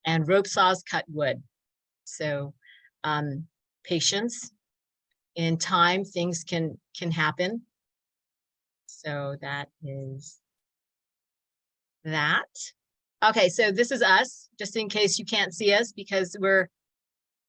and rope saws cut wood. So patience. In time, things can happen. So that is that. Okay, so this is us, just in case you can't see us because we're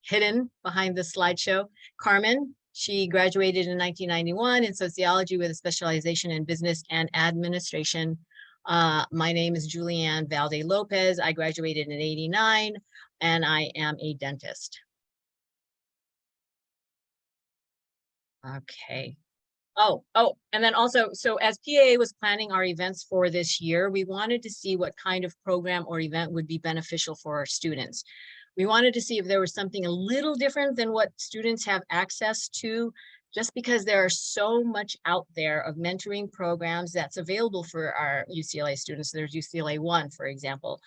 hidden behind the slideshow. Carmen, she graduated in 1991 in sociology with a specialization in business and administration. My name is Julianne Valde Lopez. I graduated in '89 and I am a dentist. Okay. Oh, and then also, so as PAA was planning our events for this year, we wanted to see what kind of program or event would be beneficial for our students. We wanted to see if there was something a little different than what students have access to, just because there are so much out there of mentoring programs that's available for our UCLA students. There's UCLA One, for example.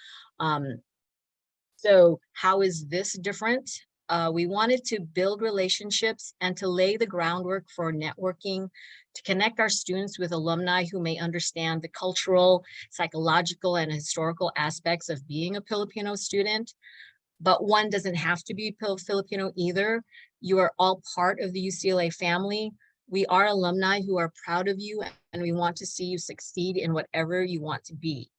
So how is this different? We wanted to build relationships and to lay the groundwork for networking, to connect our students with alumni who may understand the cultural, psychological, and historical aspects of being a Filipino student. But one doesn't have to be Filipino either. You are all part of the UCLA family. We are alumni who are proud of you, and we want to see you succeed in whatever you want to be.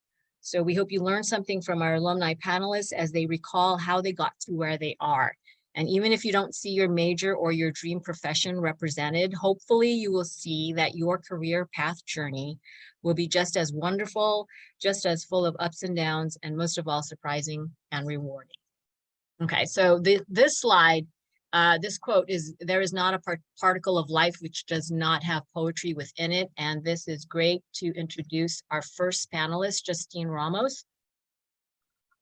So we hope you learn something from our alumni panelists as they recall how they got to where they are. And even if you don't see your major or your dream profession represented, hopefully you will see that your career path journey will be just as wonderful, just as full of ups and downs, and most of all, surprising and rewarding. Okay, so this slide, this quote is, "There is not a particle of life which does not have poetry within it." And this is great to introduce our first panelist, Justine Ramos.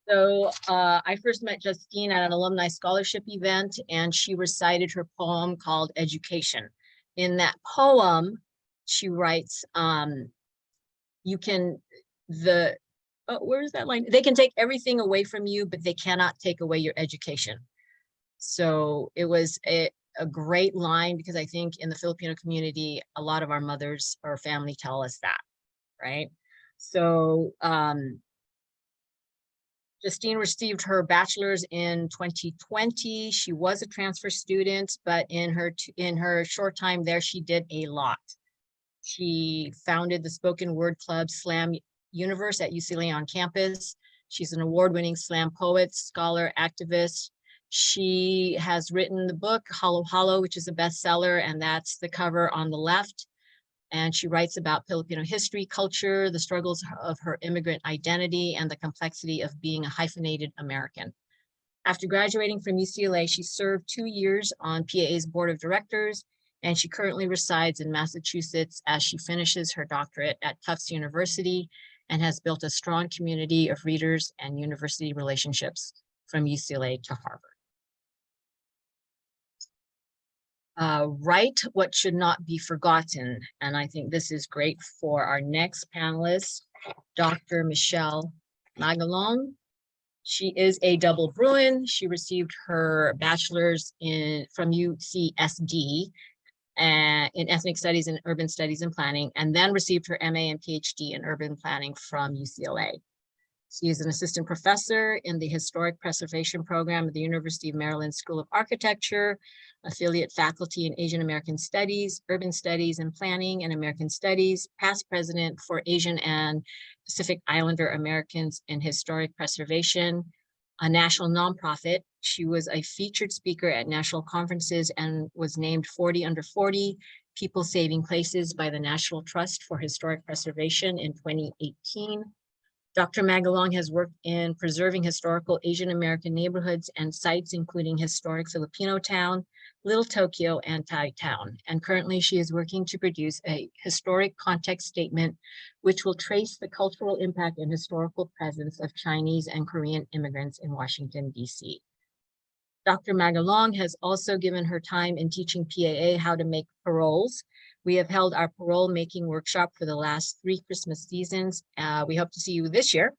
So I first met Justine at an alumni scholarship event, and she recited her poem called Education. In that poem, she writes, you can, where is that line? They can take everything away from you, but they cannot take away your education. So it was a great line, because I think in the Filipino community, a lot of our mothers or family tell us that, right? So Justine received her bachelor's in 2020. She was a transfer student, but in her short time there, she did a lot. She founded the spoken word club Slam Universe at UCLA on campus. She's an award-winning slam poet, scholar, activist. She has written the book Hollow Hollow, which is a bestseller, and that's the cover on the left. And she writes about Filipino history, culture, the struggles of her immigrant identity, and the complexity of being a hyphenated American. After graduating from UCLA, she served 2 years on PAA's board of directors, and she currently resides in Massachusetts as she finishes her doctorate at Tufts University and has built a strong community of readers and university relationships from UCLA to Harvard. Write what should not be forgotten. And I think this is great for our next panelist, Dr. Michelle Magalong. She is a double Bruin. She received her bachelor's from UCSD in ethnic studies and urban studies and planning, and then received her MA and PhD in urban planning from UCLA. She is an assistant professor in the Historic Preservation Program at the University of Maryland School of Architecture, affiliate faculty in Asian American Studies, Urban Studies and Planning, and American Studies, past president for Asian and Pacific Islander Americans in Historic Preservation, a national nonprofit. She was a featured speaker at national conferences and was named 40 Under 40 People Saving Places by the National Trust for Historic Preservation in 2018. Dr. Magalong has worked in preserving historical Asian American neighborhoods and sites, including historic Filipino Town, Little Tokyo, and Thai Town. And currently she is working to produce a historic context statement, which will trace the cultural impact and historical presence of Chinese and Korean immigrants in Washington, D.C. Dr. Magalong has also given her time in teaching PAA how to make paroles. We have held our parole making workshop for the last 3 Christmas seasons. We hope to see you this year.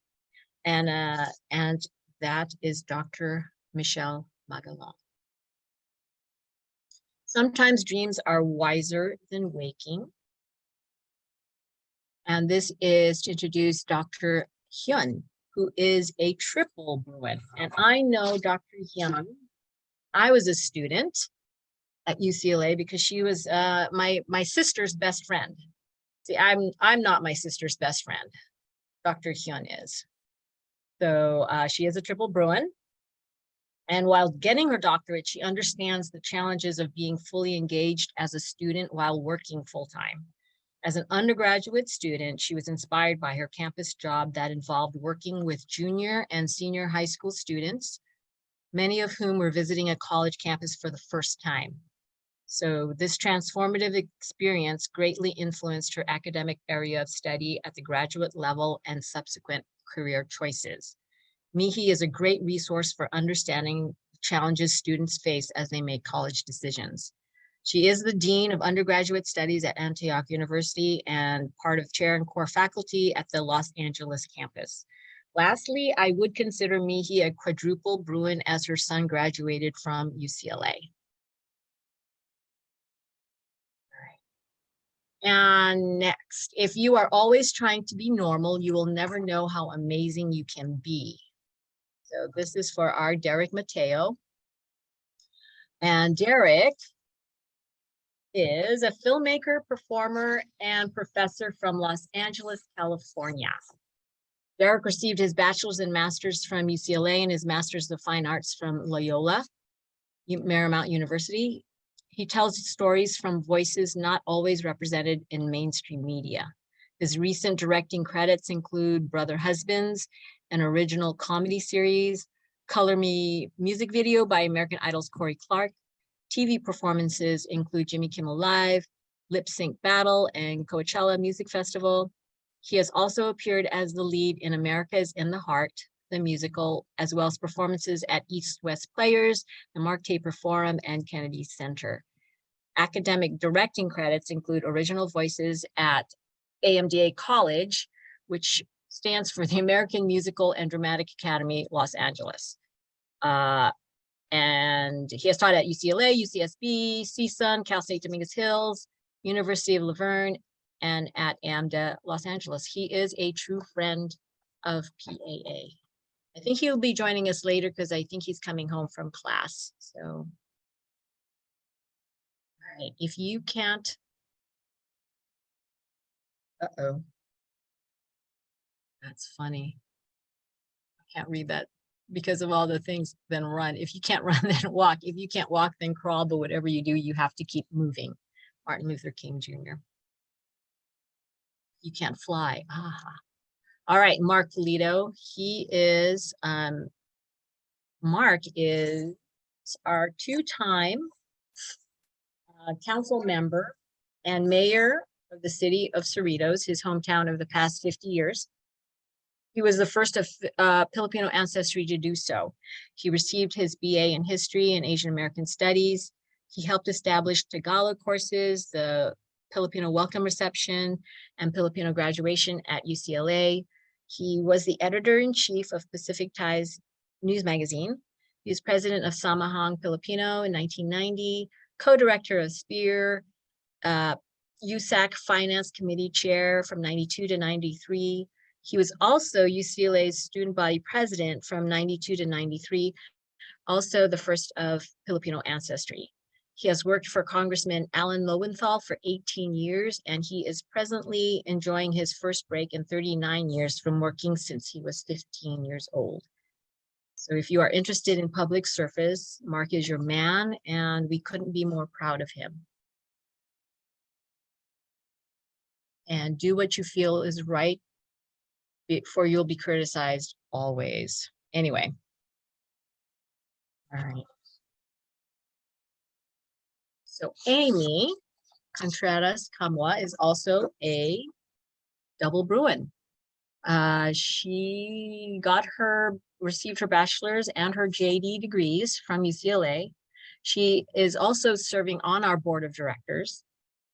And that is Dr. Michelle Magalong. Sometimes dreams are wiser than waking. And this is to introduce Dr. Hyun. who is a triple Bruin. And I know Dr. Hyun. I was a student at UCLA because she was my sister's best friend. See, I'm not my sister's best friend. Dr. Hyun is. So she is a triple Bruin. And while getting her doctorate, she understands the challenges of being fully engaged as a student while working full-time. As an undergraduate student, she was inspired by her campus job that involved working with junior and senior high school students, many of whom were visiting a college campus for the first time. So this transformative experience greatly influenced her academic area of study at the graduate level and subsequent career choices. Mihi is a great resource for understanding the challenges students face as they make college decisions. She is the Dean of Undergraduate Studies at Antioch University and part of chair and core faculty at the Los Angeles campus. Lastly, I would consider Mihi a quadruple Bruin as her son graduated from UCLA. And next, if you are always trying to be normal, you will never know how amazing you can be. So this is for our Derek Mateo. And Derek is a filmmaker, performer, and professor from Los Angeles, California. Derek received his bachelor's and master's from UCLA and his master's of fine arts from Loyola Marymount University. He tells stories from voices not always represented in mainstream media. His recent directing credits include Brother Husbands, an original comedy series, Color Me music video by American Idol's Corey Clark. TV performances include Jimmy Kimmel Live, Lip Sync Battle, and Coachella Music Festival. He has also appeared as the lead in America's in the Heart, the musical, as well as performances at East-West Players, the Mark Taper Forum, and Kennedy Center. Academic directing credits include original voices at AMDA College, which stands for the American Musical and Dramatic Academy, Los Angeles. And he has taught at UCLA, UCSB, CSUN, Cal State Dominguez Hills, University of Laverne, and at AMDA Los Angeles. He is a true friend of PAA. I think he'll be joining us later because I think he's coming home from class. So, all right, if you can't, uh-oh, that's funny. I can't read that because of all the things, then run. If you can't run, then walk. If you can't walk, then crawl, but whatever you do, you have to keep moving. Martin Luther King Jr. You can't fly. Ah. All right, Mark Polito. He is, Mark is our two-time council member and mayor of the city of Cerritos, his hometown of the past 50 years. He was the first of Filipino ancestry to do so. He received his BA in History and Asian American Studies. He helped establish Tagalog courses, the Filipino Welcome Reception, and Filipino Graduation at UCLA. He was the editor-in-chief of Pacific Ties News Magazine. He was president of Samahang Filipino in 1990, co-director of SPEAR, USAC Finance Committee Chair from 92 to 93. He was also UCLA's student body president from 92 to 93, also the first of Filipino ancestry. He has worked for Congressman Alan Lowenthal for 18 years, and he is presently enjoying his first break in 39 years from working since he was 15 years old. So if you are interested in public service, Mark is your man, and we couldn't be more proud of him. And do what you feel is right, for you'll be criticized always. Anyway. All right. So Amy Contreras Kamwa is also a double Bruin. She received her bachelor's and her JD degrees from UCLA. She is also serving on our board of directors,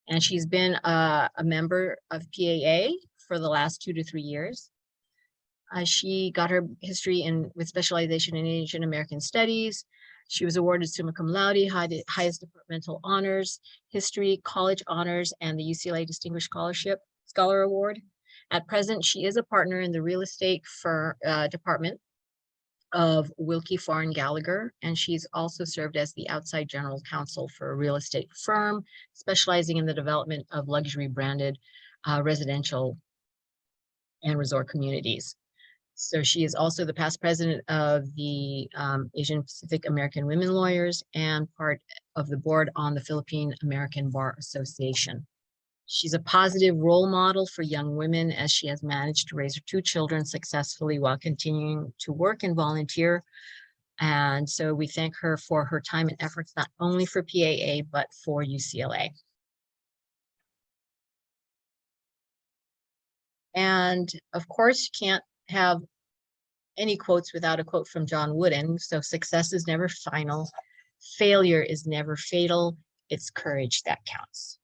and she's been a member of PAA for the last 2 to 3 years. She got her history with specialization in Asian American Studies. She was awarded summa cum laude, highest departmental honors, history, college honors, and the UCLA Distinguished Scholar Award. At present, she is a partner in the real estate department of Wilkie Farr & Gallagher, and she's also served as the outside general counsel for a real estate firm specializing in the development of luxury branded residential and resort communities. So she is also the past president of the Asian Pacific American Women Lawyers and part of the board on the Philippine American Bar Association. She's a positive role model for young women as she has managed to raise her 2 children successfully while continuing to work and volunteer. And so we thank her for her time and efforts, not only for PAA, but for UCLA. And of course, you can't have any quotes without a quote from John Wooden. So success is never final. Failure is never fatal. It's courage that counts.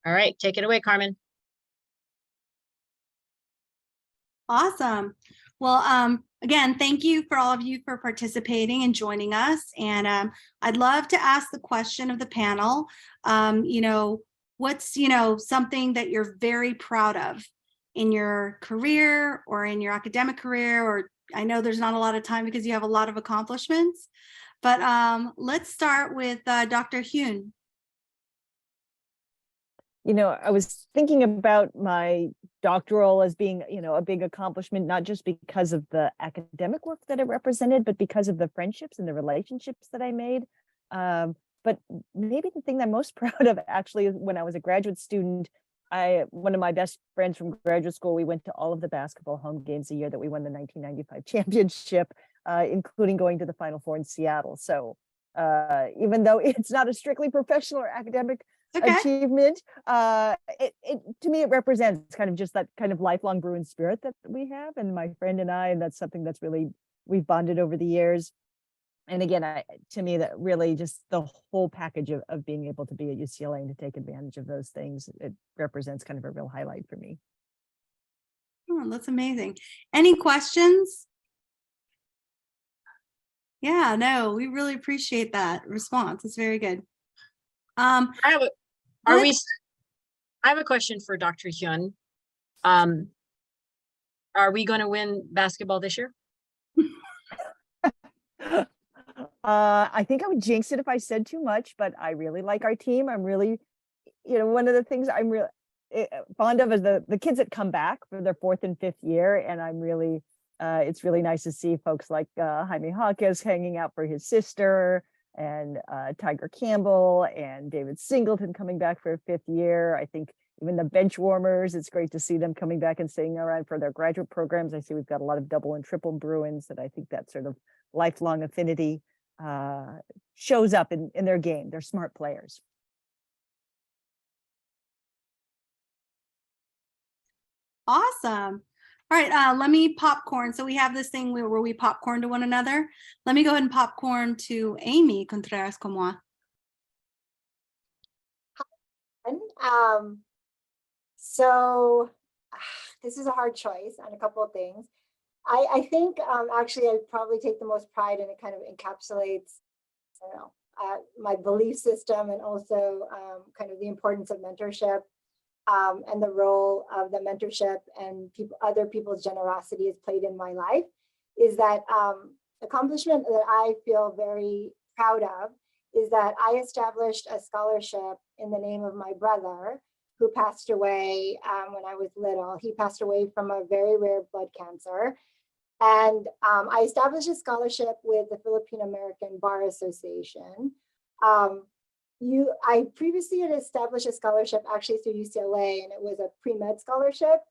All right, take it away, Carmen. Awesome. Well, again, thank you for all of you for participating and joining us. And I'd love to ask the question of the panel, what's, something that you're very proud of in your career or in your academic career, or I know there's not a lot of time because you have a lot of accomplishments, but let's start with Dr. Hyun. I was thinking about my doctoral as being, a big accomplishment, not just because of the academic work that it represented, but because of the friendships and the relationships that I made. But maybe the thing that I'm most proud of actually is when I was a graduate student, one of my best friends from graduate school, we went to all of the basketball home games the year that we won the 1995 championship, including going to the Final Four in Seattle. So even though it's not a strictly professional or academic achievement, to me it represents kind of just that kind of lifelong Bruin spirit that we have, and my friend and I, and that's something that's really, we've bonded over the years. And again, to me, that really just the whole package of being able to be at UCLA and to take advantage of those things, it represents kind of a real highlight for me. Oh, that's amazing. Any questions? Yeah, no, we really appreciate that response. It's very good. I have a question for Dr. Hyun. Are we going to win basketball this year? I think I would jinx it if I said too much, but I really like our team. I'm really, one of the things I'm really fond of is the kids that come back for their 4th and 5th year. And I'm really, it's really nice to see folks like Jaime Hawkes hanging out for his sister, and Tiger Campbell and David Singleton coming back for a 5th year. I think even the bench warmers, it's great to see them coming back and staying around for their graduate programs. I see we've got a lot of double and triple Bruins that I think that sort of lifelong affinity shows up in their game. They're smart players. Awesome. All right, let me popcorn. So we have this thing where we popcorn to one another. Let me go ahead and popcorn to Amy Contreras Comoa. So this is a hard choice on a couple of things. I think actually I'd probably take the most pride, and it kind of encapsulates, my belief system, and also kind of the importance of mentorship. And the role of the mentorship and other people's generosity is played in my life, is that accomplishment that I feel very proud of is that I established a scholarship in the name of my brother, who passed away when I was little. He passed away from a very rare blood cancer. And I established a scholarship with the Filipino American Bar Association. I previously had established a scholarship actually through UCLA, and it was a pre-med scholarship.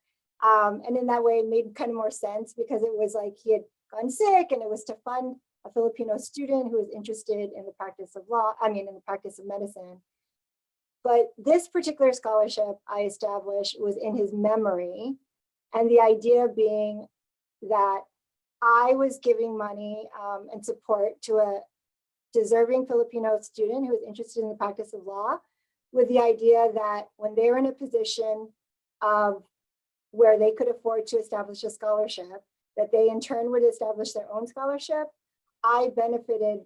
And in that way, it made kind of more sense, because it was like he had gone sick, and it was to fund a Filipino student who was interested in the practice of in the practice of medicine. But this particular scholarship I established was in his memory. And the idea being that I was giving money and support to a deserving Filipino student who was interested in the practice of law, with the idea that when they're in a position of where they could afford to establish a scholarship, that they in turn would establish their own scholarship. I benefited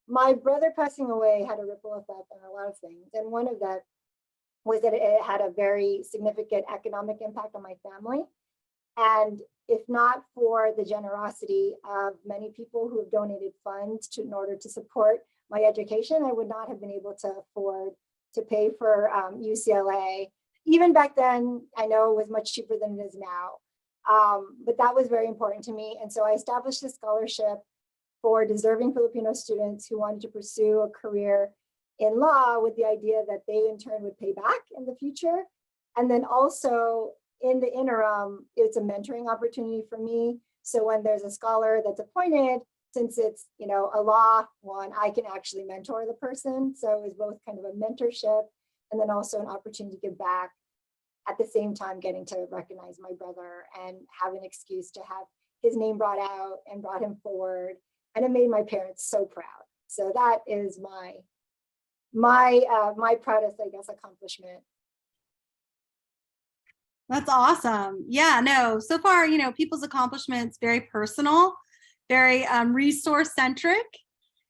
my brother passing away had a ripple effect on a lot of things. And one of that was that it had a very significant economic impact on my family. And if not for the generosity of many people who have donated funds in order to support my education, I would not have been able to afford to pay for UCLA. Even back then, I know it was much cheaper than it is now. But that was very important to me. And so I established a scholarship for deserving Filipino students who wanted to pursue a career in law, with the idea that they in turn would pay back in the future. And then also in the interim, it's a mentoring opportunity for me. So when there's a scholar that's appointed, since it's, you know, a law one, I can actually mentor the person. So it was both kind of a mentorship and then also an opportunity to give back, at the same time getting to recognize my brother and have an excuse to have his name brought out and brought him forward. And it made my parents so proud. So that is my proudest, I guess, accomplishment. That's awesome. Yeah, no, so far, you know, people's accomplishments, very personal, very resource centric.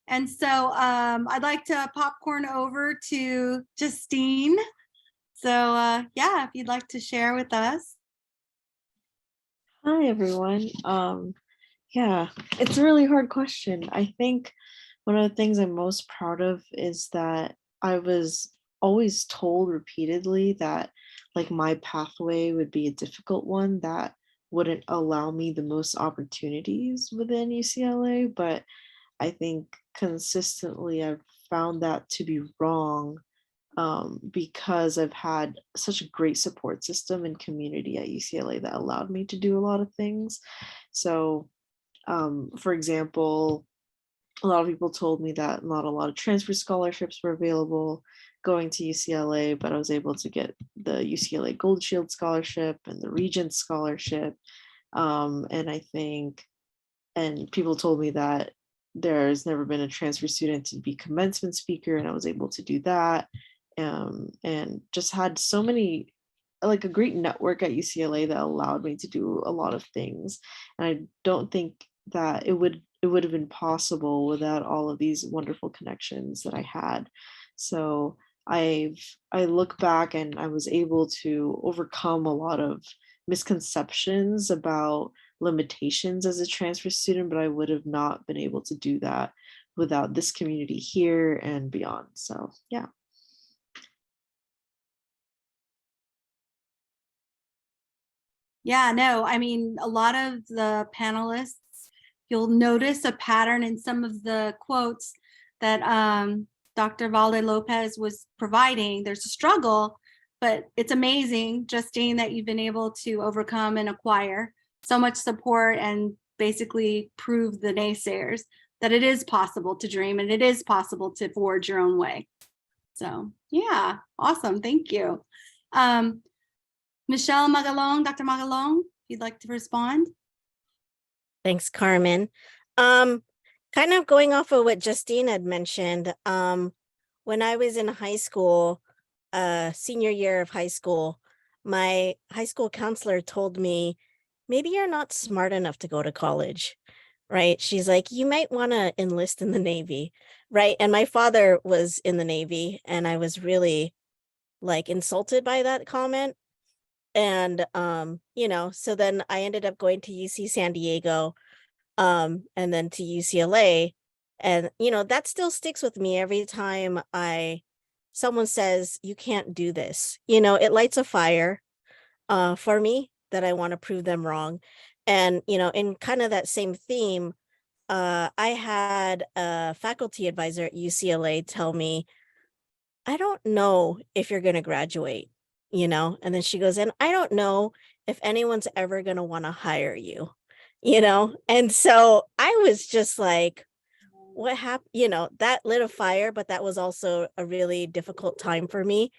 And so I'd like to popcorn over to Justine. So yeah, if you'd like to share with us. Hi, everyone. Yeah, it's a really hard question. I think one of the things I'm most proud of is that I was always told repeatedly that like my pathway would be a difficult one that wouldn't allow me the most opportunities within UCLA, but I think consistently I've found that to be wrong, because I've had such a great support system and community at UCLA that allowed me to do a lot of things. So, for example, a lot of people told me that not a lot of transfer scholarships were available going to UCLA, but I was able to get the UCLA Gold Shield Scholarship and the Regents Scholarship. And people told me that there's never been a transfer student to be commencement speaker, and I was able to do that. And just had so many, like a great network at UCLA that allowed me to do a lot of things. And I don't think that it would have been possible without all of these wonderful connections that I had. So I look back and I was able to overcome a lot of misconceptions about limitations as a transfer student, but I would have not been able to do that without this community here and beyond. So yeah. Yeah, no, I mean, a lot of the panelists, you'll notice a pattern in some of the quotes that Dr. Valde Lopez was providing. There's a struggle, but it's amazing, Justine, that you've been able to overcome and acquire so much support and basically prove the naysayers that it is possible to dream and it is possible to forge your own way. So yeah, awesome, thank you. Michelle Magalong, Dr. Magalong, if you'd like to respond. Thanks, Carmen. Kind of going off of what Justine had mentioned, when I was in high school, senior year of high school, my high school counselor told me, maybe you're not smart enough to go to college, right? She's like, you might want to enlist in the Navy, right? And my father was in the Navy, and I was really like insulted by that comment. And, you know, so then I ended up going to UC San Diego, and then to UCLA. And, you know, that still sticks with me every time someone says, you can't do this, you know, it lights a fire, for me that I want to prove them wrong. And, you know, in kind of that same theme, I had a faculty advisor at UCLA tell me, I don't know if you're going to graduate, you know, and then she goes, and I don't know if anyone's ever going to want to hire you, you know? And so I was just like, what happened? You know, that lit a fire, but that was also a really difficult time for me.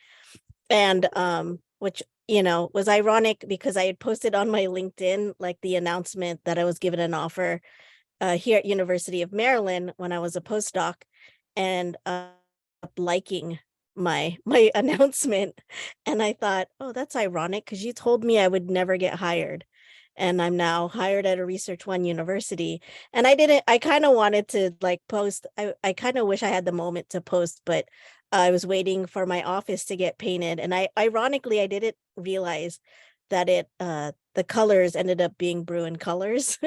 And, which, you know, was ironic because I had posted on my LinkedIn, like the announcement that I was given an offer here at University of Maryland when I was a postdoc, and liking my announcement. And I thought, oh, that's ironic because you told me I would never get hired. and I'm now hired at a Research One university. And I kind of wanted to like post, I kind of wish I had the moment to post, but I was waiting for my office to get painted. And ironically, I didn't realize that the colors ended up being Bruin colors.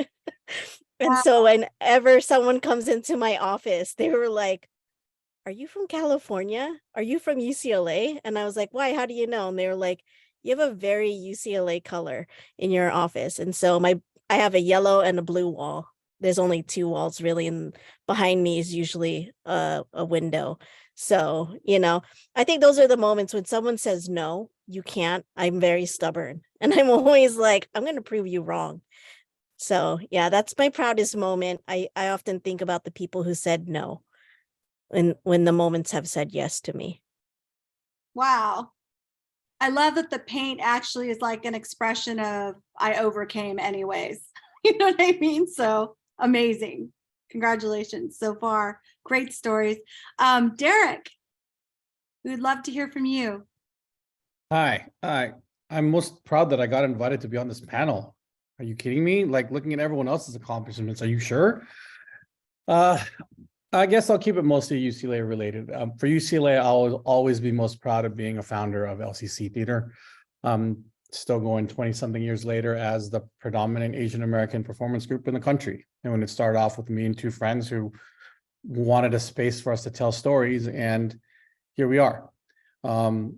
And Wow. so whenever someone comes into my office, they were like, "Are you from California? Are you from UCLA?" And I was like, "Why? How do you know?" And they were like, "You have a very UCLA color in your office." And so I have a yellow and a blue wall. There's only two walls really, and behind me is usually a window. So, I think those are the moments when someone says no, you can't. I'm very stubborn. And I'm always like, I'm going to prove you wrong. So yeah, that's my proudest moment. I often think about the people who said no when the moments have said yes to me. Wow. I love that the paint actually is like an expression of I overcame anyways. You know what I mean? So amazing. Congratulations so far. Great stories. Derek, we would love to hear from you. Hi, I'm most proud that I got invited to be on this panel. Are you kidding me? Like looking at everyone else's accomplishments, are you sure? I guess I'll keep it mostly UCLA related. For UCLA, I'll always be most proud of being a founder of LCC Theater. Still going 20 something years later as the predominant Asian American performance group in the country. And when it started off with me and two friends who wanted a space for us to tell stories, and here we are. And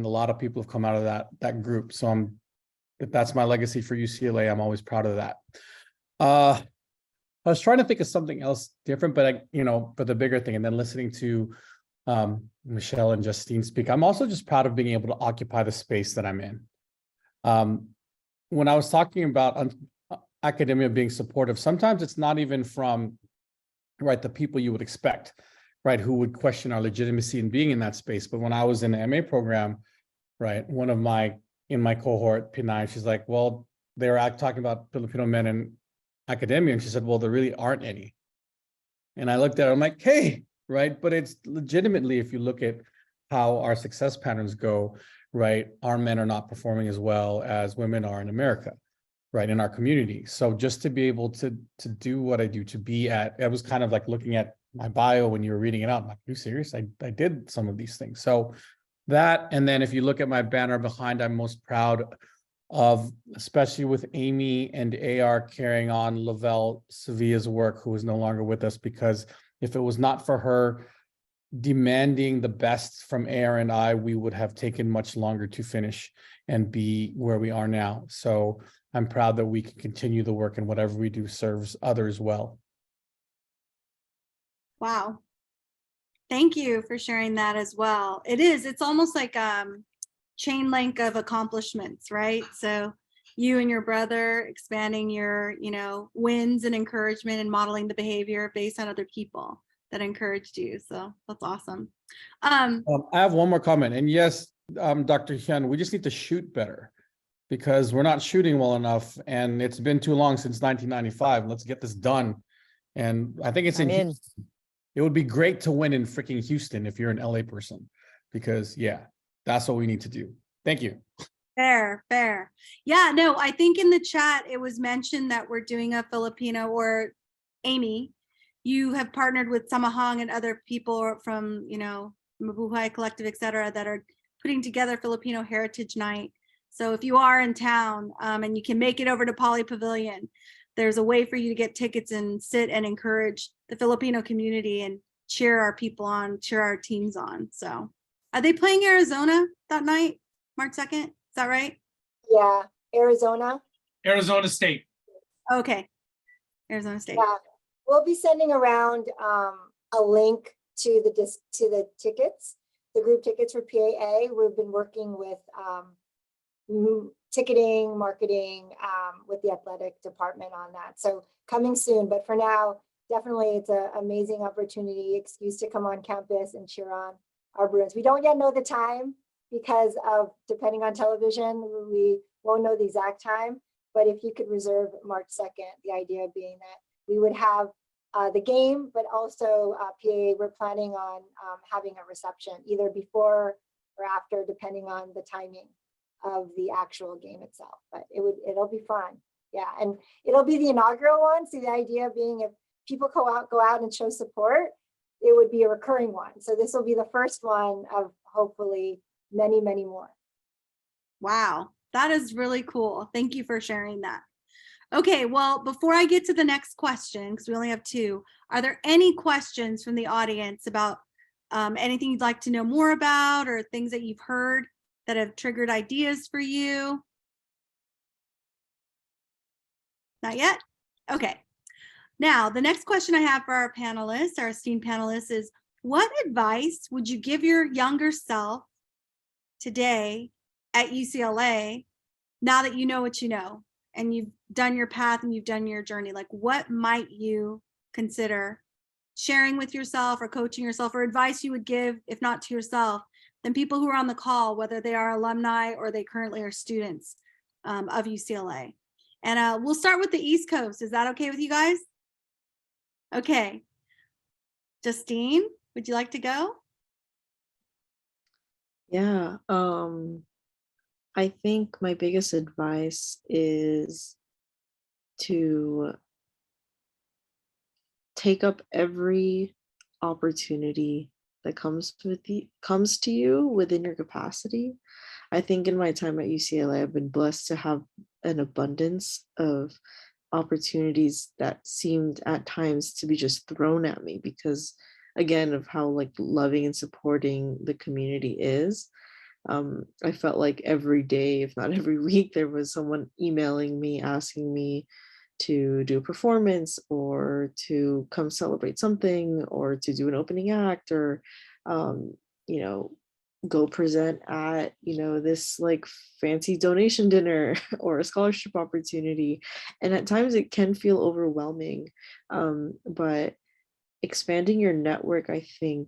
a lot of people have come out of that group. So if that's my legacy for UCLA, I'm always proud of that. I was trying to think of something else different, but but the bigger thing, and then listening to Michelle and Justine speak, I'm also just proud of being able to occupy the space that I'm in. When I was talking about academia being supportive, sometimes it's not even from the people you would expect, who would question our legitimacy in being in that space. But when I was in the MA program, one of in my cohort, P9, she's like, well, they were talking about Filipino men in academia. And she said, well, there really aren't any. And I looked at her, I'm like, hey, but it's legitimately, if you look at how our success patterns go, our men are not performing as well as women are in America, in our community. So just to be able to do what I do, to be I was kind of like looking at my bio when you were reading it out. I'm like, are you serious? I did some of these things. So that, and then if you look at my banner behind, I'm most proud of, especially with Amy and AR carrying on Lavelle Sevilla's work, who is no longer with us, because if it was not for her demanding the best from AR and I, we would have taken much longer to finish and be where we are now. So I'm proud that we can continue the work, and whatever we do serves others well. Wow. Thank you for sharing that as well. It's almost like chain link of accomplishments, right? So you and your brother expanding your, wins and encouragement and modeling the behavior based on other people that encouraged you. So that's awesome. I have one more comment. And yes, Dr. Hyun, we just need to shoot better, because we're not shooting well enough, and it's been too long since 1995. Let's get this done. And I think it's in Houston. It would be great to win in freaking Houston if you're an LA person, because that's what we need to do. Thank you. Fair. Yeah, no, I think in the chat, it was mentioned that we're doing a Filipino, or Amy, you have partnered with Samahang and other people from, Mabuhay Collective, et cetera, that are putting together Filipino Heritage Night. So if you are in town and you can make it over to Poly Pavilion, there's a way for you to get tickets and sit and encourage the Filipino community and cheer our people on, cheer our teams on. So are they playing Arizona that night, March 2nd? Is that right? Yeah, Arizona State. Okay, Arizona State. Yeah, we'll be sending around a link to the tickets, the group tickets for PAA. We've been working with ticketing, marketing, with the athletic department on that. So coming soon, but for now, definitely it's an amazing opportunity, excuse to come on campus and cheer on our Bruins. We don't yet know the time because of, depending on television, we won't know the exact time, but if you could reserve March 2nd, the idea being that we would have the game, but also PAA, we're planning on having a reception either before or after, depending on the timing of the actual game itself, but it'll be fun. Yeah, and it'll be the inaugural one. So the idea being if people go out and show support, it would be a recurring one. So this will be the first one of hopefully many, many more. Wow, that is really cool. Thank you for sharing that. Okay, well, before I get to the next question, because we only have two, are there any questions from the audience about anything you'd like to know more about or things that you've heard that have triggered ideas for you? Not yet? Okay. Now, the next question I have for our panelists, our esteemed panelists, is what advice would you give your younger self today at UCLA now that you know what you know and you've done your path and you've done your journey? Like, what might you consider sharing with yourself or coaching yourself, or advice you would give, if not to yourself, then people who are on the call, whether they are alumni or they currently are students of UCLA? And we'll start with the East Coast. Is that okay with you guys? Okay. Justine, would you like to go? Yeah, I think my biggest advice is to take up every opportunity that comes to you within your capacity. I think in my time at UCLA, I've been blessed to have an abundance of opportunities that seemed at times to be just thrown at me because, again, of how like loving and supporting the community is. I felt like every day, if not every week, there was someone emailing me asking me to do a performance or to come celebrate something or to do an opening act or you know, go present at, you know, this like fancy donation dinner or a scholarship opportunity. And at times it can feel overwhelming, but expanding your network, I think,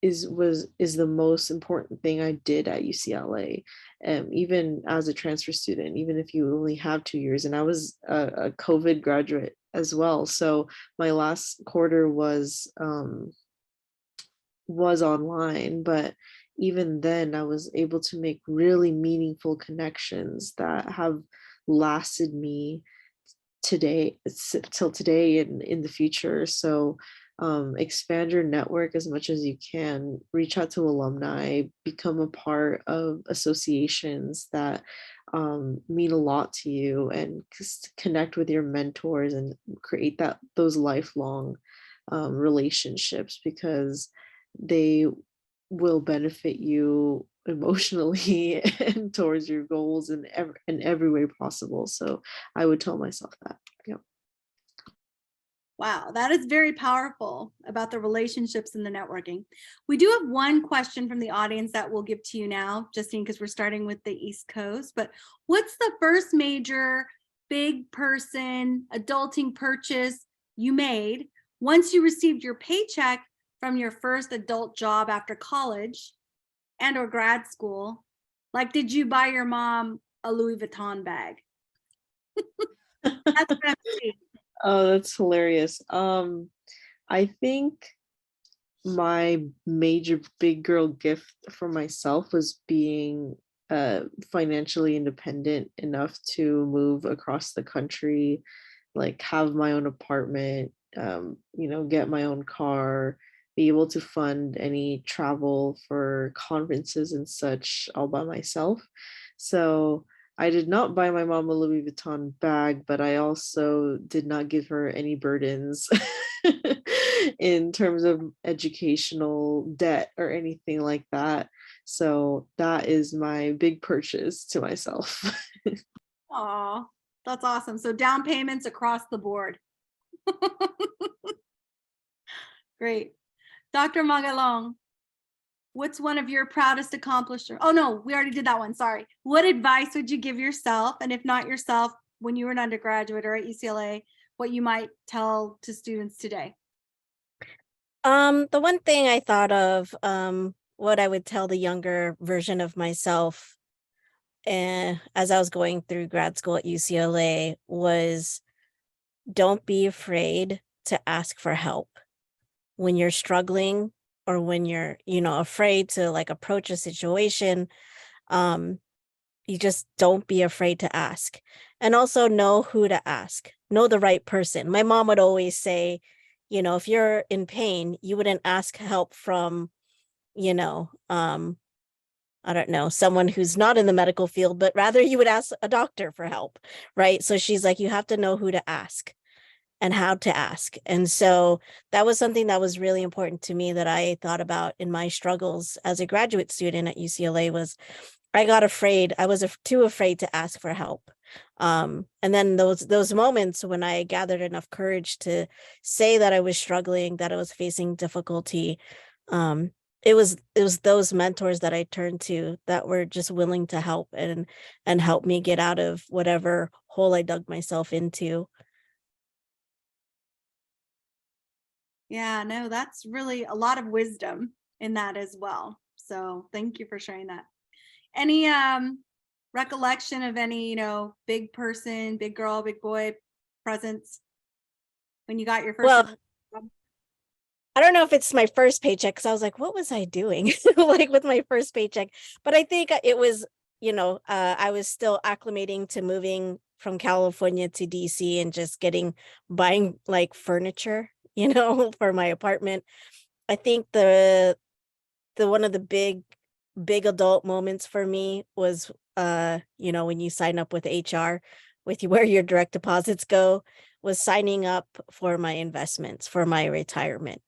is the most important thing I did at UCLA. Even as a transfer student, even if you only have 2 years, and I was a COVID graduate as well, so my last quarter was online, but even then I was able to make really meaningful connections that have lasted me today till today and in the future. So expand your network as much as you can, reach out to alumni, become a part of associations that mean a lot to you, and just connect with your mentors and create those lifelong relationships, because they will benefit you emotionally and towards your goals in every way possible. So I would tell myself that. Yeah. Wow, that is very powerful about the relationships and the networking. We do have one question from the audience that we'll give to you now, Justine, because we're starting with the East Coast. But what's the first major big person adulting purchase you made once you received your paycheck from your first adult job after college and or grad school? Like, did you buy your mom a Louis Vuitton bag? That's what I'm saying. Oh, that's hilarious. I think my major big girl gift for myself was being financially independent enough to move across the country, like have my own apartment, you know, get my own car, be able to fund any travel for conferences and such all by myself. So I did not buy my mom a Louis Vuitton bag, but I also did not give her any burdens in terms of educational debt or anything like that. So that is my big purchase to myself. Aw, that's awesome. So down payments across the board. Great. Dr. Magalong, what's one of your proudest accomplishments? Oh no, we already did that one, sorry. What advice would you give yourself, and if not yourself, when you were an undergraduate or at UCLA, what you might tell to students today? The one thing I thought of, what I would tell the younger version of myself as I was going through grad school at UCLA was, don't be afraid to ask for help when you're struggling or when you're, you know, afraid to like approach a situation. You just don't be afraid to ask. and also know who to ask, know the right person. My mom would always say, you know, if you're in pain, you wouldn't ask help from, you know, I don't know, someone who's not in the medical field, but rather you would ask a doctor for help, right? So she's like, you have to know who to ask and how to ask. And so that was something that was really important to me that I thought about in my struggles as a graduate student at UCLA was I got afraid. I was too afraid to ask for help. And then those moments when I gathered enough courage to say that I was struggling, that I was facing difficulty, it was those mentors that I turned to that were just willing to help and help me get out of whatever hole I dug myself into. Yeah, no, that's really a lot of wisdom in that as well. So thank you for sharing that. Any recollection of any, you know, big person, big girl, big boy presents when you got your first? Well, I don't know if it's my first paycheck because I was like, what was I doing like with my first paycheck? But I think it was, you know, I was still acclimating to moving from California to DC and just buying like furniture, you know, for my apartment. I think the one of the big adult moments for me was, you know, when you sign up with HR with where your direct deposits go, was signing up for my investments for my retirement.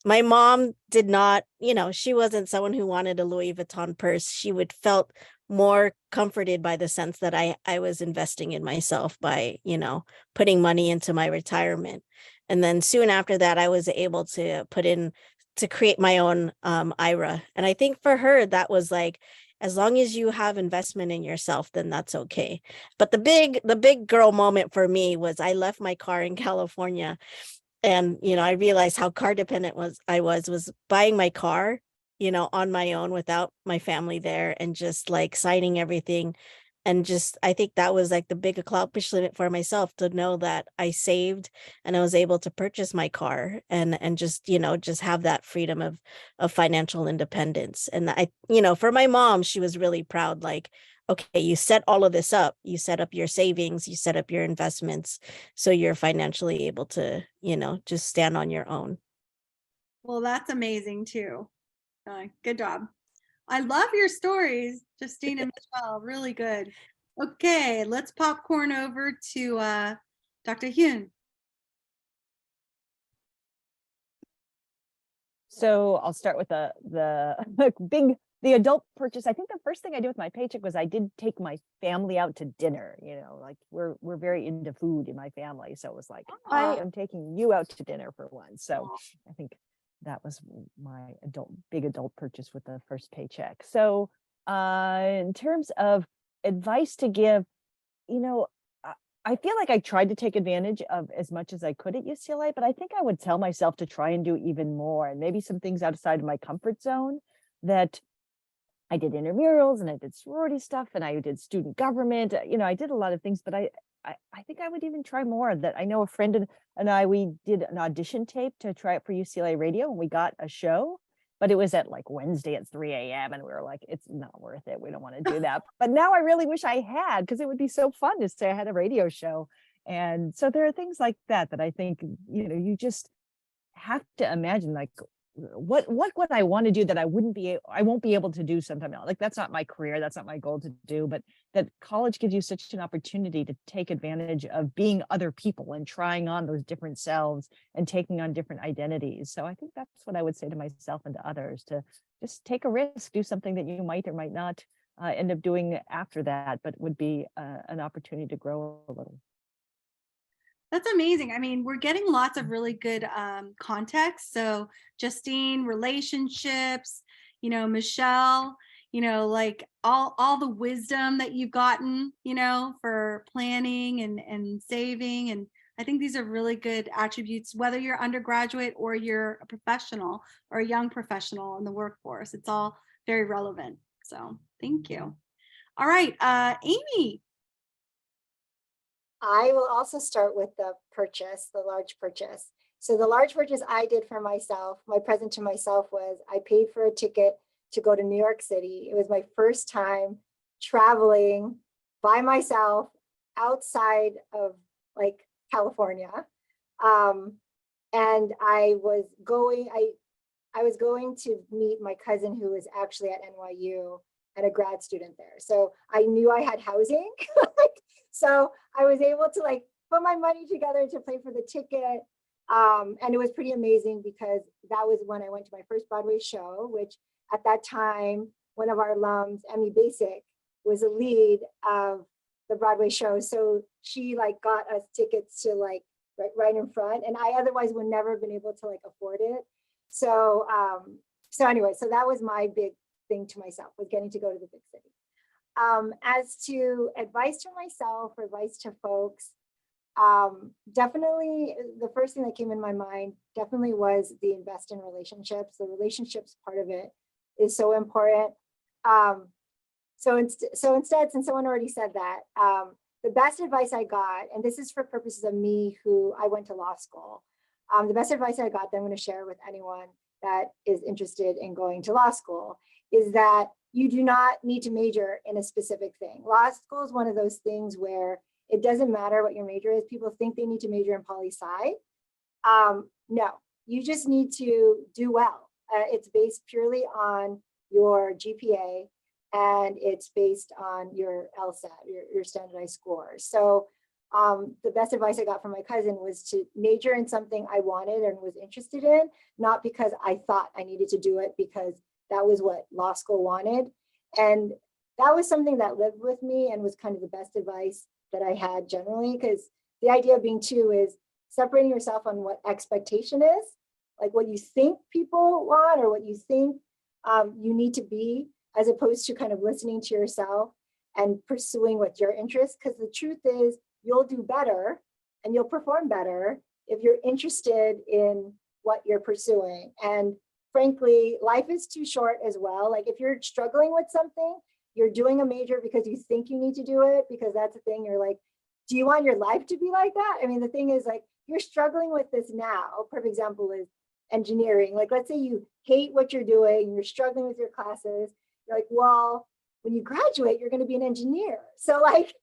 My mom did not, you know, she wasn't someone who wanted a Louis Vuitton purse. She would felt more comforted by the sense that I was investing in myself by, you know, putting money into my retirement. And then soon after that, I was able to create my own IRA. And I think for her, that was like, as long as you have investment in yourself, then that's okay. But the big girl moment for me was I left my car in California. And, you know, I realized how car dependent I was buying my car, you know, on my own without my family there and just like signing everything. And just, I think that was like the big accomplishment for myself to know that I saved and I was able to purchase my car and just, you know, just have that freedom of financial independence. And I, you know, for my mom, she was really proud, like, okay, you set all of this up, you set up your savings, you set up your investments, so you're financially able to, you know, just stand on your own. Well, that's amazing too. Good job. I love your stories, Justine and Michelle. Really good. Okay, let's popcorn over to Dr. Hyun. So I'll start with the adult purchase. I think the first thing I did with my paycheck was I did take my family out to dinner. You know, like we're very into food in my family, so it was like I am taking you out to dinner for once. So I think that was my big adult purchase with the first paycheck. So in terms of advice to give, you know, I feel like I tried to take advantage of as much as I could at UCLA, but I think I would tell myself to try and do even more, and maybe some things outside of my comfort zone. That I did intramurals and I did sorority stuff and I did student government. You know, I did a lot of things, but I think I would even try more. That I know a friend and I, we did an audition tape to try it for UCLA radio, and we got a show, but it was at like Wednesday at 3 a.m. and we were like, it's not worth it. We don't want to do that. But now I really wish I had, because it would be so fun to say I had a radio show. And so there are things like that I think, you know, you just have to imagine, like, what would I want to do that I won't be able to do sometime else? Like, that's not my career, that's not my goal to do, but that college gives you such an opportunity to take advantage of being other people and trying on those different selves and taking on different identities. So I think that's what I would say to myself and to others, to just take a risk, do something that you might or might not end up doing after that, but would be an opportunity to grow a little. That's amazing. I mean, we're getting lots of really good context. So Justine, relationships, you know, Michelle, you know, like all the wisdom that you've gotten, you know, for planning and saving. And I think these are really good attributes, whether you're undergraduate or you're a professional or a young professional in the workforce. It's all very relevant. So thank you. All right, Amy. I will also start with the large purchase. So the large purchase I did for myself, my present to myself was I paid for a ticket to go to New York City. It was my first time traveling by myself outside of like California. And I was going to meet my cousin who was actually at NYU and a grad student there. So I knew I had housing. So I was able to like put my money together to pay for the ticket. And it was pretty amazing because that was when I went to my first Broadway show, which at that time, one of our alums, Emmy Basic, was the lead of the Broadway show. So she like got us tickets to like right in front, and I otherwise would never have been able to like afford it. So anyway, so that was my big thing to myself, was getting to go to the big city. As to advice to myself or advice to folks, definitely the first thing that came in my mind definitely was the invest in relationships. The relationships part of it is so important. So instead, since someone already said that, the best advice I got, and this is for purposes of me who I went to law school, the best advice I got that I'm going to share with anyone that is interested in going to law school is that you do not need to major in a specific thing. Law school is one of those things where it doesn't matter what your major is. People think they need to major in poli-sci. No, you just need to do well. It's based purely on your GPA, and it's based on your LSAT, your standardized score. So the best advice I got from my cousin was to major in something I wanted and was interested in, not because I thought I needed to do it because that was what law school wanted. And that was something that lived with me and was kind of the best advice that I had generally, because the idea of being two is separating yourself on what expectation is, like what you think people want or what you think you need to be, as opposed to kind of listening to yourself and pursuing what your interests. Because the truth is, you'll do better and you'll perform better if you're interested in what you're pursuing. And frankly, life is too short as well. Like if you're struggling with something, you're doing a major because you think you need to do it, because that's the thing. You're like, do you want your life to be like that? I mean, the thing is, like, you're struggling with this now. A perfect example is engineering. Like, let's say you hate what you're doing, you're struggling with your classes. You're like, well, when you graduate, you're going to be an engineer. So like,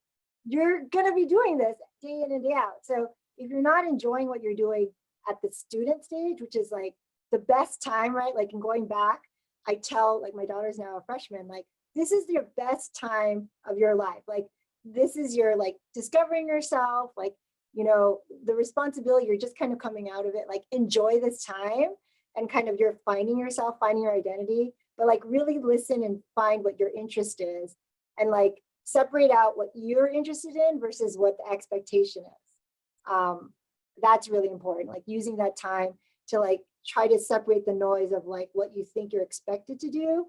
you're going to be doing this day in and day out. So if you're not enjoying what you're doing at the student stage, which is like the best time, right? Like in going back, I tell, like, my daughter's now a freshman, like, this is your best time of your life. Like, this is your, like, discovering yourself, like, you know, the responsibility, you're just kind of coming out of it. Like, enjoy this time and kind of you're finding yourself, finding your identity, but like really listen and find what your interest is and like separate out what you're interested in versus what the expectation is. That's really important, like using that time to like try to separate the noise of like what you think you're expected to do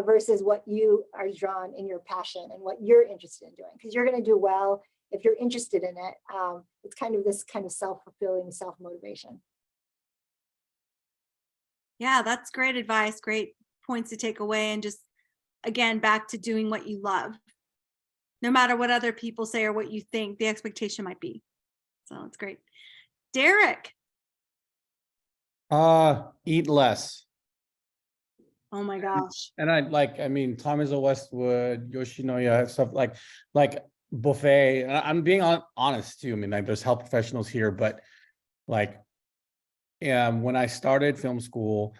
versus what you are drawn in your passion and what you're interested in doing, because you're going to do well if you're interested in it. It's kind of this kind of self-fulfilling self-motivation. Yeah, that's great advice. Great points to take away. And just, again, back to doing what you love, no matter what other people say or what you think the expectation might be. So it's great. Derek. Eat less. Oh my gosh. And I mean, Thomas of Westwood, Yoshinoya, stuff like buffet. And I'm being honest too. I mean, like, there's health professionals here, but like, when I started film school,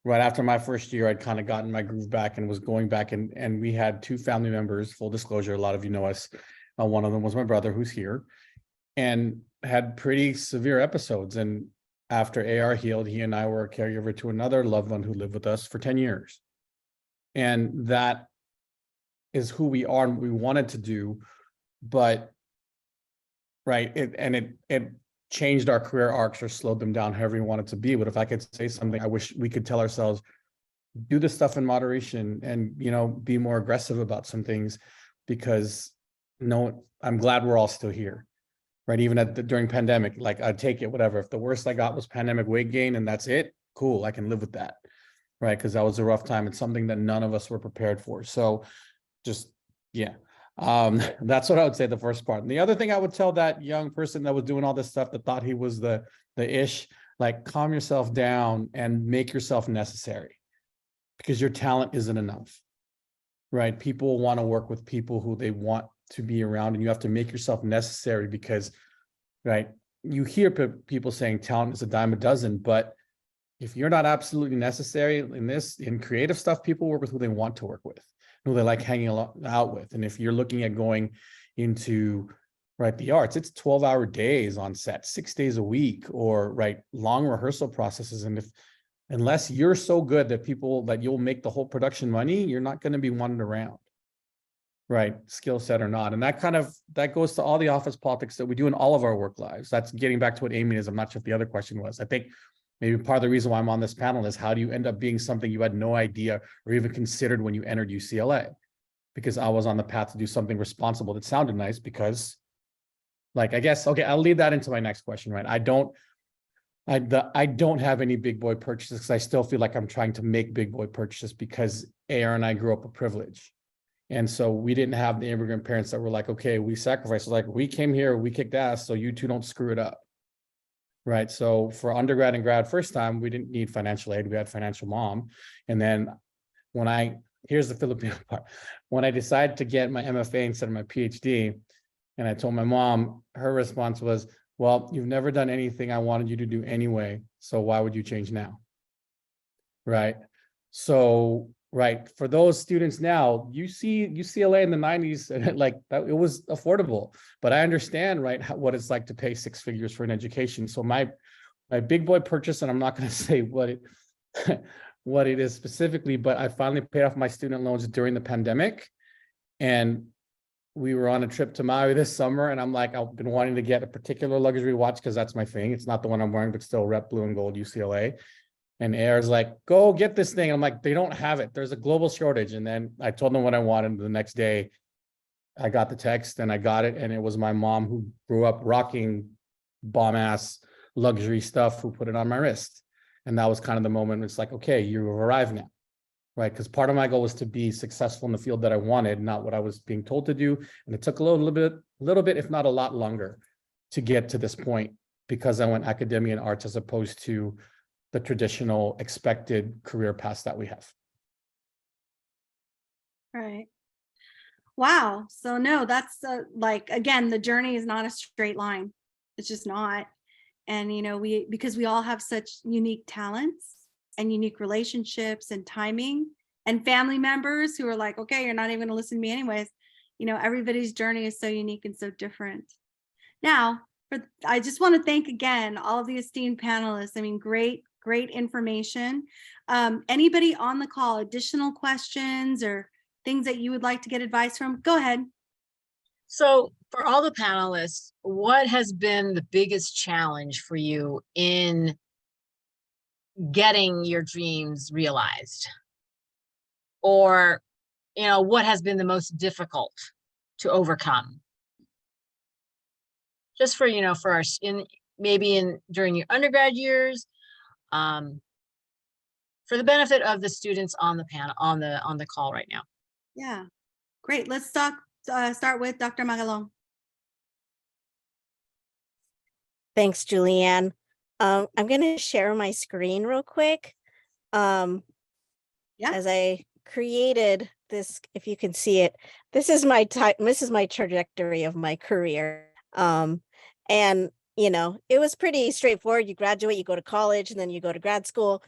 right after my first year, I'd kind of gotten my groove back and was going back, and we had two family members, full disclosure, a lot of you know us. One of them was my brother, who's here, and had pretty severe episodes. And after AR healed, he and I were a caregiver to another loved one who lived with us for 10 years. And that is who we are and what we wanted to do. But right, it changed our career arcs or slowed them down, however you want it to be. But if I could say something, I wish we could tell ourselves, do this stuff in moderation and, you know, be more aggressive about some things, because I'm glad we're all still here, right? Even during pandemic, like, I'd take it, whatever. If the worst I got was pandemic weight gain and that's it, cool, I can live with that, right? Because that was a rough time. It's something that none of us were prepared for. So just, yeah. That's what I would say, the first part. And the other thing I would tell that young person that was doing all this stuff, that thought he was the ish, like, calm yourself down and make yourself necessary, because your talent isn't enough. right? People want to work with people who they want to be around, and you have to make yourself necessary because, right, you hear people saying talent is a dime a dozen, but if you're not absolutely necessary in creative stuff, people work with who they want to work with, who they like hanging out with. And if you're looking at going into, right, the arts, it's 12-hour days on set, 6 days a week, or right, long rehearsal processes. And unless you're so good that you'll make the whole production money, you're not going to be wanted around, right, skill set or not. And that goes to all the office politics that we do in all of our work lives. That's getting back to what Amy is. I'm not sure if the other question was. I think maybe part of the reason why I'm on this panel is, how do you end up being something you had no idea or even considered when you entered UCLA? Because I was on the path to do something responsible that sounded nice because, like, I guess, okay, I'll lead that into my next question, right? I don't have any big boy purchases because I still feel like I'm trying to make big boy purchases because AR and I grew up with privilege. And so we didn't have the immigrant parents that were like, okay, we sacrificed. Like, we came here, we kicked ass, so you two don't screw it up. Right. So for undergrad and grad first time, we didn't need financial aid. We had financial mom. And then here's the Filipino part. When I decided to get my MFA instead of my PhD, and I told my mom, her response was, well, you've never done anything I wanted you to do anyway, so why would you change now? Right. So, right, for those students now, you see UCLA in the 90s, like that, it was affordable, but I understand, right, what it's like to pay 6 figures for an education. So my big boy purchase, and I'm not going to say what it is specifically, but I finally paid off my student loans during the pandemic, and we were on a trip to Maui this summer, and I'm like, I've been wanting to get a particular luxury watch because that's my thing. It's not the one I'm wearing, but still rep blue and gold UCLA. And AR's like, go get this thing. And I'm like, they don't have it. There's a global shortage. And then I told them what I wanted. The next day, I got the text and I got it. And it was my mom, who grew up rocking bomb ass luxury stuff, who put it on my wrist. And that was kind of the moment. It's like, okay, you've arrived now, right? Because part of my goal was to be successful in the field that I wanted, not what I was being told to do. And it took a little bit, if not a lot longer, to get to this point, because I went academia and arts as opposed to the traditional expected career paths that we have. Right. Wow. So no, that's like, again, the journey is not a straight line. It's just not. And, because we all have such unique talents and unique relationships and timing, and family members who are like, okay, you're not even going to listen to me anyways. Everybody's journey is so unique and so different. Now, I just want to thank again all of the esteemed panelists. I mean, great information. Anybody on the call, additional questions or things that you would like to get advice from? Go ahead. So for all the panelists, what has been the biggest challenge for you in getting your dreams realized? Or, what has been the most difficult to overcome? Just for, for our, during your undergrad years, for the benefit of the students on the panel, on the call right now. Yeah, great. Let's start with Dr. Magalong. Thanks, Julianne. I'm going to share my screen real quick. Yeah. As I created this, if you can see it, this is my trajectory of my career. And it was pretty straightforward. You graduate, you go to college, and then you go to grad school.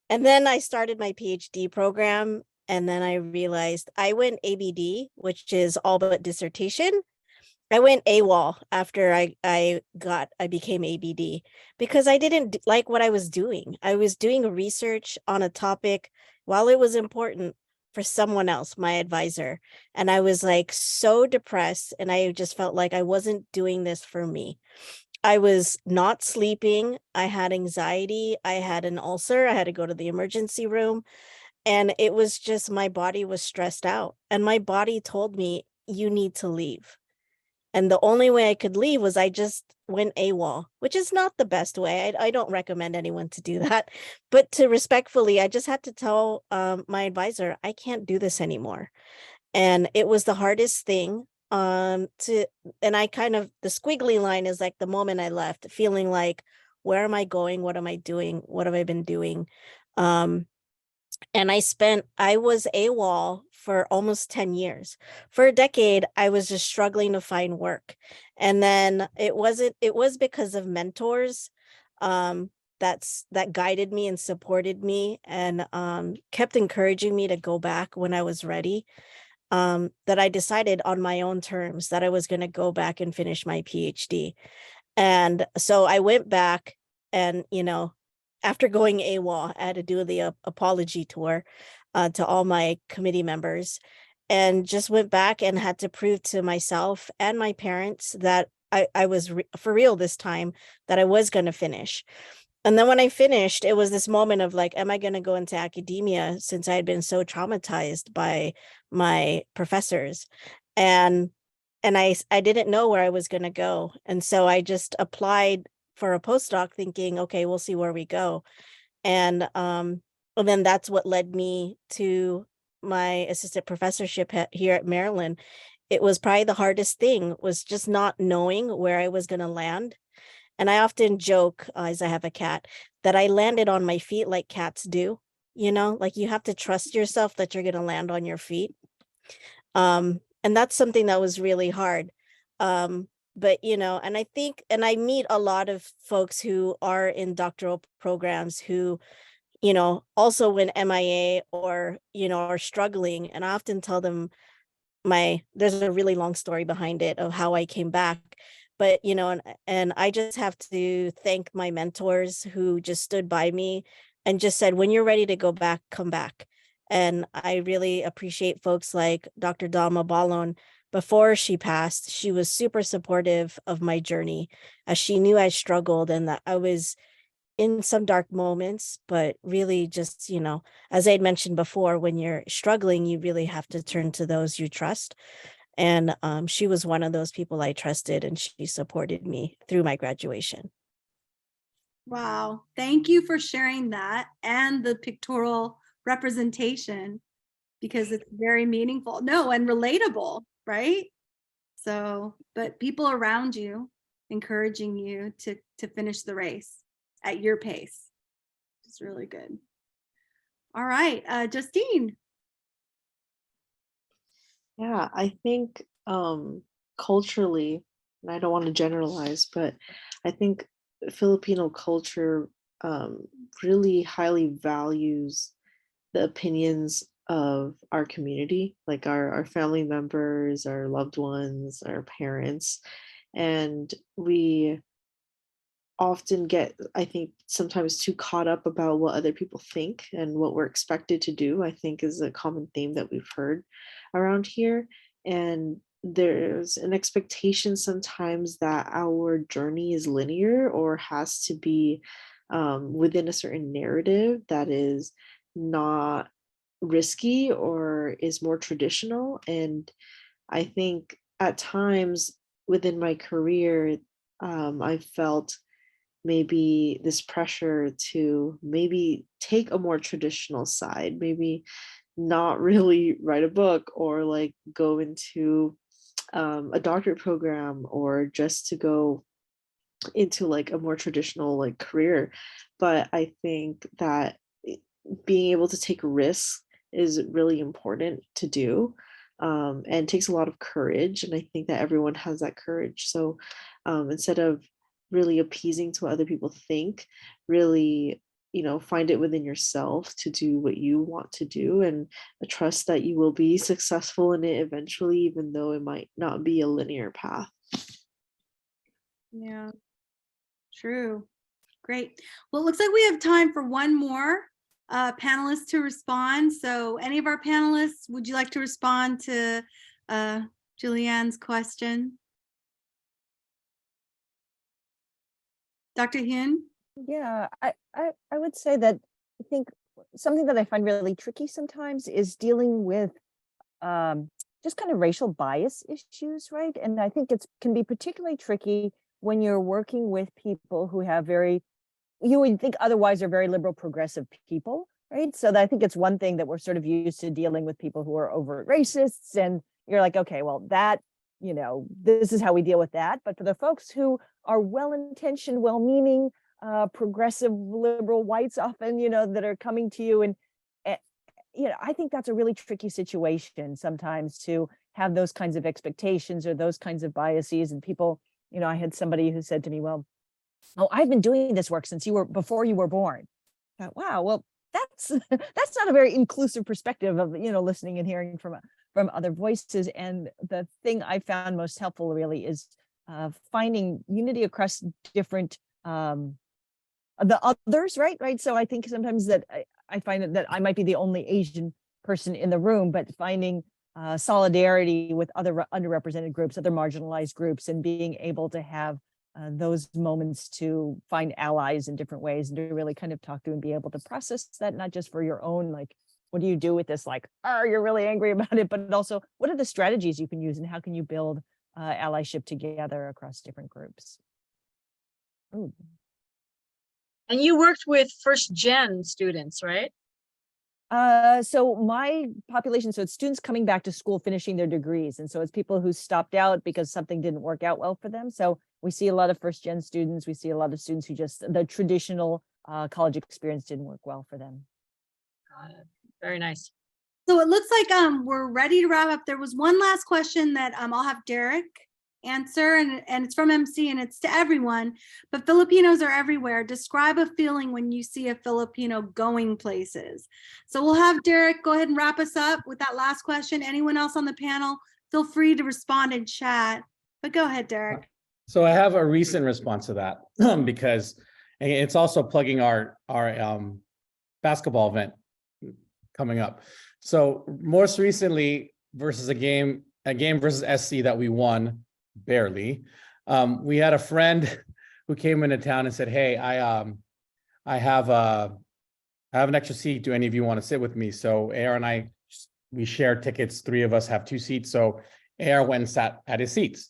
And then I started my PhD program. And then I realized I went ABD, which is all but dissertation. I went AWOL after I became ABD because I didn't like what I was doing. I was doing research on a topic while it was important for someone else, my advisor. And I was like so depressed, and I just felt like I wasn't doing this for me. I was not sleeping. I had anxiety. I had an ulcer. I had to go to the emergency room. And it was just, my body was stressed out. And my body told me, you need to leave. And the only way I could leave was I just went AWOL, which is not the best way. I don't recommend anyone to do that. But to respectfully, I just had to tell my advisor, I can't do this anymore. And it was the hardest thing and I kind of, the squiggly line is like the moment I left, feeling like, where am I going? What am I doing? What have I been doing? And I was AWOL for almost 10 years. For a decade, I was just struggling to find work. And then it was because of mentors that guided me and supported me and kept encouraging me to go back when I was ready. That I decided on my own terms that I was going to go back and finish my PhD. And so I went back and, after going AWOL, I had to do the apology tour to all my committee members and just went back and had to prove to myself and my parents that I was for real this time, that I was going to finish. And then when I finished, it was this moment of like, am I going to go into academia, since I had been so traumatized by my professors? And I didn't know where I was going to go. And so I just applied for a postdoc thinking, okay, we'll see where we go. And then that's what led me to my assistant professorship here at Maryland. It was probably the hardest thing, was just not knowing where I was going to land. And I often joke, as I have a cat, that I landed on my feet like cats do, like you have to trust yourself that you're going to land on your feet. And that's something that was really hard. But, and I think, and I meet a lot of folks who are in doctoral programs who, also went MIA or, are struggling. And I often tell them there's a really long story behind it of how I came back. But, and I just have to thank my mentors who just stood by me and just said, when you're ready to go back, come back. And I really appreciate folks like Dr. Dalma Balon. Before she passed, she was super supportive of my journey, as she knew I struggled and that I was in some dark moments, but really just, as I had mentioned before, when you're struggling, you really have to turn to those you trust. And she was one of those people I trusted, and she supported me through my graduation. Wow. Thank you for sharing that and the pictorial representation, because it's very meaningful. No, and relatable, right? So, but people around you encouraging you to finish the race at your pace. It's really good. All right, Justine. Yeah, I think culturally, and I don't want to generalize, but I think Filipino culture really highly values the opinions of our community, like our family members, our loved ones, our parents. And we often get, I think, sometimes too caught up about what other people think and what we're expected to do, I think is a common theme that we've heard around here. And there's an expectation sometimes that our journey is linear or has to be within a certain narrative that is not risky or is more traditional. And I think at times within my career, I felt maybe this pressure to maybe take a more traditional side, maybe not really write a book or like go into a doctorate program or just to go into like a more traditional like career. But I think that being able to take risks is really important to do, and takes a lot of courage, and I think that everyone has that courage. So instead of really appeasing to what other people think, really find it within yourself to do what you want to do, and trust that you will be successful in it eventually, even though it might not be a linear path. Yeah, true. Great. Well, it looks like we have time for one more panelist to respond. So any of our panelists, would you like to respond to Julianne's question? Dr. Hyun? Yeah, I would say that I think something that I find really tricky sometimes is dealing with just kind of racial bias issues, right? And I think can be particularly tricky when you're working with people who have you would think otherwise are very liberal progressive people, right? So I think it's one thing that we're sort of used to dealing with people who are overt racists, and you're like, okay, well, that, this is how we deal with that. But for the folks who are well-intentioned, well-meaning, progressive liberal whites often, that are coming to you I think that's a really tricky situation sometimes to have those kinds of expectations or those kinds of biases. And people, I had somebody who said to me, well, oh, I've been doing this work since before you were born. I thought, wow, well, that's that's not a very inclusive perspective of, listening and hearing from other voices. And the thing I found most helpful really is finding unity across different the others, right? So I think sometimes that I find that I might be the only Asian person in the room, but finding solidarity with other underrepresented groups, other marginalized groups, and being able to have those moments to find allies in different ways and to really kind of talk to and be able to process that, not just for your own, like, what do you do with this? Like, oh, you're really angry about it, but also what are the strategies you can use and how can you build allyship together across different groups? Ooh. And you worked with first gen students, right? So my population, so it's students coming back to school, finishing their degrees. And so it's people who stopped out because something didn't work out well for them. So we see a lot of first gen students. We see a lot of students who just, the traditional college experience didn't work well for them. Got it. Very nice. So it looks like we're ready to wrap up. There was one last question that I'll have Derek answer, and it's from MC and it's to everyone, but Filipinos are everywhere. Describe a feeling when you see a Filipino going places. So we'll have Derek go ahead and wrap us up with that last question. Anyone else on the panel, feel free to respond in chat, but go ahead, Derek. So I have a recent response to that because it's also plugging our basketball event coming up. So most recently versus a game versus SC that we won barely. We had a friend who came into town and said, hey, I have an extra seat. Do any of you want to sit with me? So AR and I, we share tickets. 3 of us have 2 seats. So AR went and sat at his seats.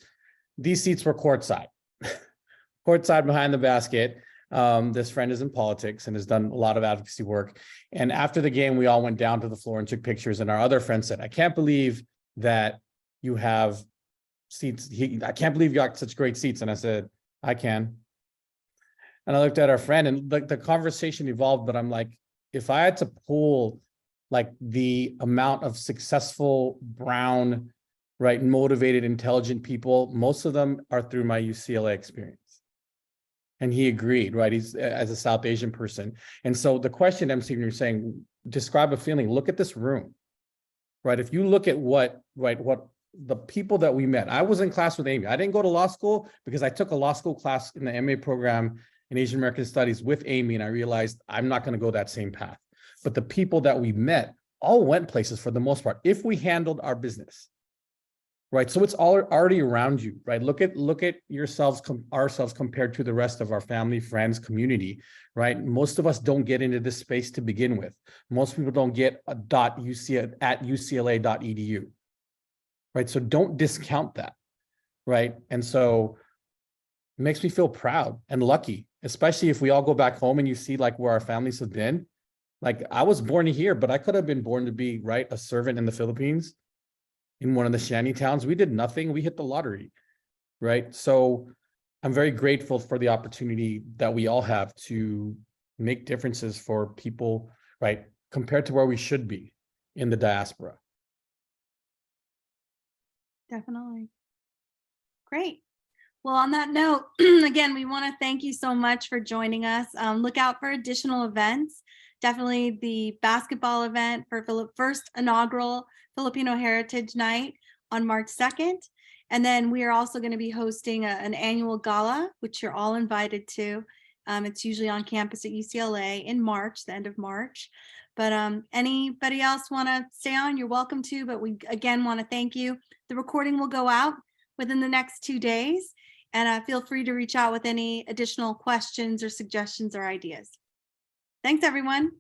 These seats were courtside, courtside behind the basket. This friend is in politics and has done a lot of advocacy work. And after the game, we all went down to the floor and took pictures. And our other friend said, I can't believe that you have seats. I can't believe you got such great seats. And I said, I can. And I looked at our friend and the conversation evolved, but I'm like, if I had to pull like the amount of successful brown, right, motivated, intelligent people, most of them are through my UCLA experience. And he agreed, right? He's as a South Asian person. And so the question, MC, you're saying, describe a feeling, look at this room, right? If you look at what the people that we met, I was in class with Amy. I didn't go to law school because I took a law school class in the MA program in Asian American Studies with Amy. And I realized I'm not going to go that same path. But the people that we met all went places for the most part, if we handled our business. Right. So it's all already around you, right? Look at yourselves, ourselves compared to the rest of our family, friends, community, right? Most of us don't get into this space to begin with. Most people don't get a .ucla.edu, right? So don't discount that, right? And so it makes me feel proud and lucky, especially if we all go back home and you see like where our families have been. Like I was born here, but I could have been born to be, right, a servant in the Philippines. In one of the shanty towns, we did nothing. We hit the lottery, right? So I'm very grateful for the opportunity that we all have to make differences for people, right? Compared to where we should be in the diaspora. Definitely. Great. Well, on that note, again, we want to thank you so much for joining us. Look out for additional events. Definitely the basketball event for first inaugural Filipino Heritage Night on March 2nd. And then we are also going to be hosting an annual gala, which you're all invited to. It's usually on campus at UCLA in March, the end of March. But anybody else want to stay on, you're welcome to. But we, again, want to thank you. The recording will go out within the next 2 days. And feel free to reach out with any additional questions or suggestions or ideas. Thanks, everyone.